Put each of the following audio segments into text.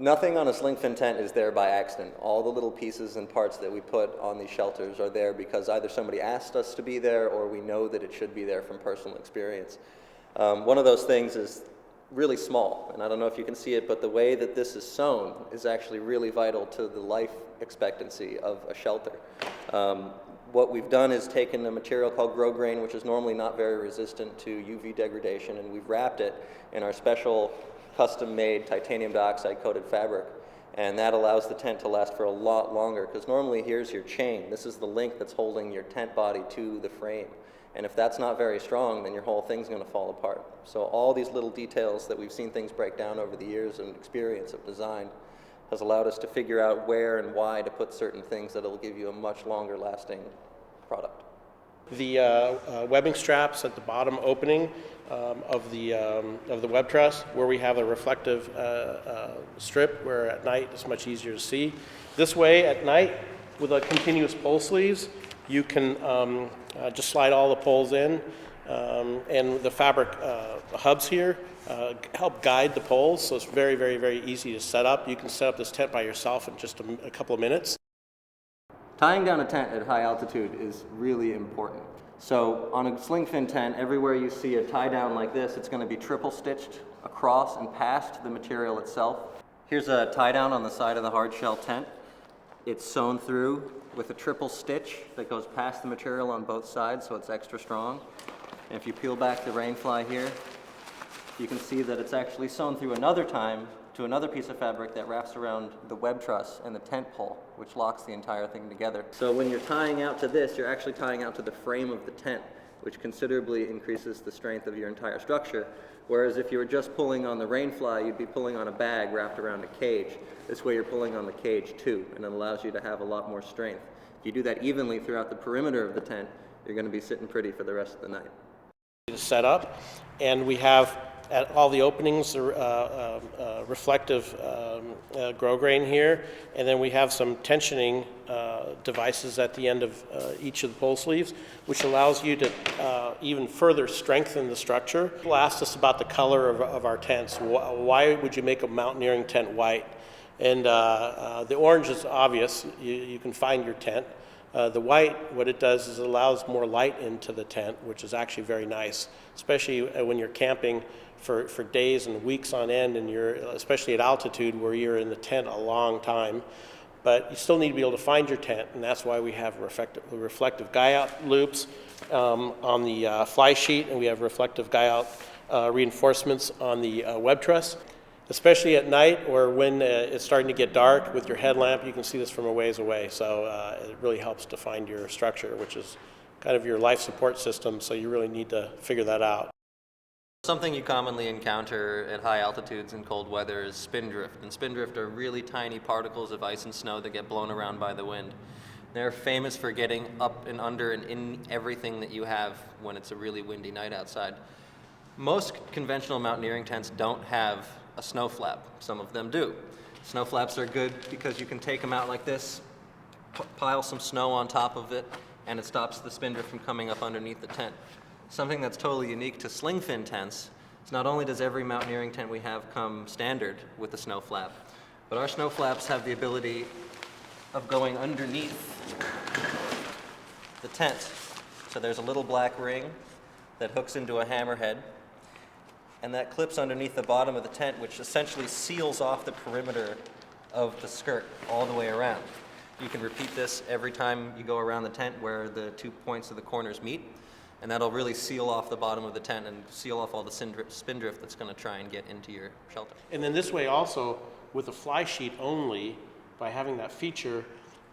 Nothing on a SlingFin tent is there by accident. All the little pieces and parts that we put on these shelters are there because either somebody asked us to be there or we know that it should be there from personal experience. One of those things is really small, and I don't know if you can see it, but the way that this is sewn is actually really vital to the life expectancy of a shelter. What we've done is taken a material called grosgrain, which is normally not very resistant to UV degradation, and we've wrapped it in our special custom-made titanium dioxide coated fabric, and that allows the tent to last for a lot longer, because normally here's your chain. This is the link that's holding your tent body to the frame, and if that's not very strong, then your whole thing's going to fall apart. So all these little details that we've seen things break down over the years and experience of design has allowed us to figure out where and why to put certain things that'll give you a much longer lasting product. The webbing straps at the bottom opening of the web truss, where we have a reflective strip where at night it's much easier to see. This way at night with a continuous pole sleeves, you can just slide all the poles in, and the fabric hubs here help guide the poles, so it's very, very, very easy to set up. You can set up this tent by yourself in just a couple of minutes. Tying down a tent at high altitude is really important. So on a SlingFin tent, everywhere you see a tie down like this, it's going to be triple stitched across and past the material itself. Here's a tie down on the side of the hard shell tent. It's sewn through with a triple stitch that goes past the material on both sides, so it's extra strong. And if you peel back the rainfly here, you can see that it's actually sewn through another time to another piece of fabric that wraps around the web truss and the tent pole, which locks the entire thing together. So when you're tying out to this, you're actually tying out to the frame of the tent, which considerably increases the strength of your entire structure. Whereas if you were just pulling on the rainfly, you'd be pulling on a bag wrapped around a cage. This way you're pulling on the cage too, and it allows you to have a lot more strength. If you do that evenly throughout the perimeter of the tent, you're going to be sitting pretty for the rest of the night. Set up, and we have at all the openings reflective grosgrain here, and then we have some tensioning devices at the end of each of the pole sleeves, which allows you to even further strengthen the structure. People asked us about the color of our tents. Why would you make a mountaineering tent white? And the orange is obvious. You can find your tent. The white, what it does is it allows more light into the tent, which is actually very nice, especially when you're camping for days and weeks on end, and you're especially at altitude where you're in the tent a long time. But you still need to be able to find your tent, and that's why we have reflective guy-out loops on the fly sheet, and we have reflective guy-out reinforcements on the web truss. Especially at night or when it's starting to get dark with your headlamp, you can see this from a ways away. So it really helps to find your structure, which is kind of your life support system, so you really need to figure that out. Something you commonly encounter at high altitudes in cold weather is spindrift. And spindrift are really tiny particles of ice and snow that get blown around by the wind. They're famous for getting up and under and in everything that you have when it's a really windy night outside. Most conventional mountaineering tents don't have a snow flap. Some of them do. Snow flaps are good because you can take them out like this, pile some snow on top of it, and it stops the spindrift from coming up underneath the tent. Something that's totally unique to SlingFin tents is not only does every mountaineering tent we have come standard with a snow flap, but our snow flaps have the ability of going underneath the tent. So there's a little black ring that hooks into a hammerhead, and that clips underneath the bottom of the tent, which essentially seals off the perimeter of the skirt all the way around. You can repeat this every time you go around the tent where the 2 points of the corners meet, and that'll really seal off the bottom of the tent and seal off all the spindrift that's going to try and get into your shelter. And then this way also, with a fly sheet only, by having that feature,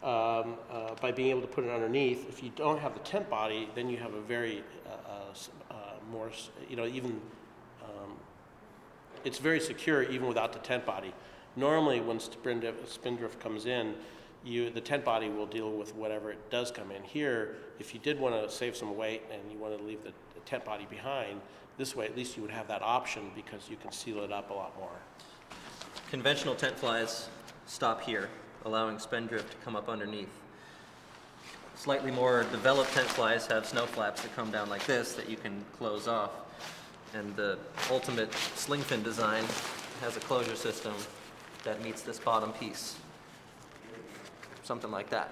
by being able to put it underneath, if you don't have the tent body, then you have a very more, even it's very secure even without the tent body. Normally when spindrift comes in, the tent body will deal with whatever it does come in. Here, if you did want to save some weight and you want to leave the tent body behind, this way at least you would have that option because you can seal it up a lot more. Conventional tent flies stop here, allowing spindrift to come up underneath. Slightly more developed tent flies have snow flaps that come down like this that you can close off. And the ultimate SlingFin design has a closure system that meets this bottom piece. Something like that.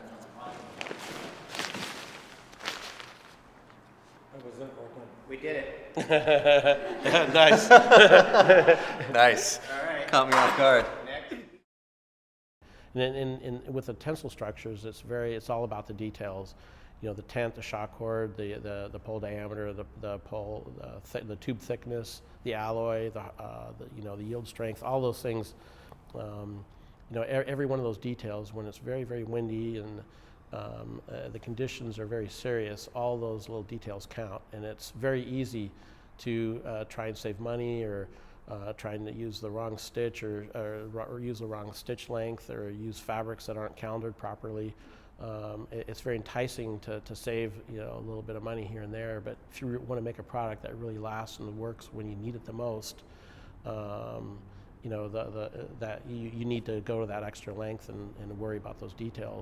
We did it. Nice. Nice. All right. Caught me off guard. Next. And with the tensile structures, it's all about the details. You know, the tent, the shock cord, the pole diameter, the pole, the tube thickness, the alloy, the yield strength, all those things. You know, every one of those details, when it's very, very windy and the conditions are very serious, all those little details count, and it's very easy to try and save money, or trying to use the wrong stitch, or use the wrong stitch length, or use fabrics that aren't calendared properly. It's very enticing to save, you know, a little bit of money here and there, but if you want to make a product that really lasts and works when you need it the most, you know, that you need to go to that extra length and worry about those details.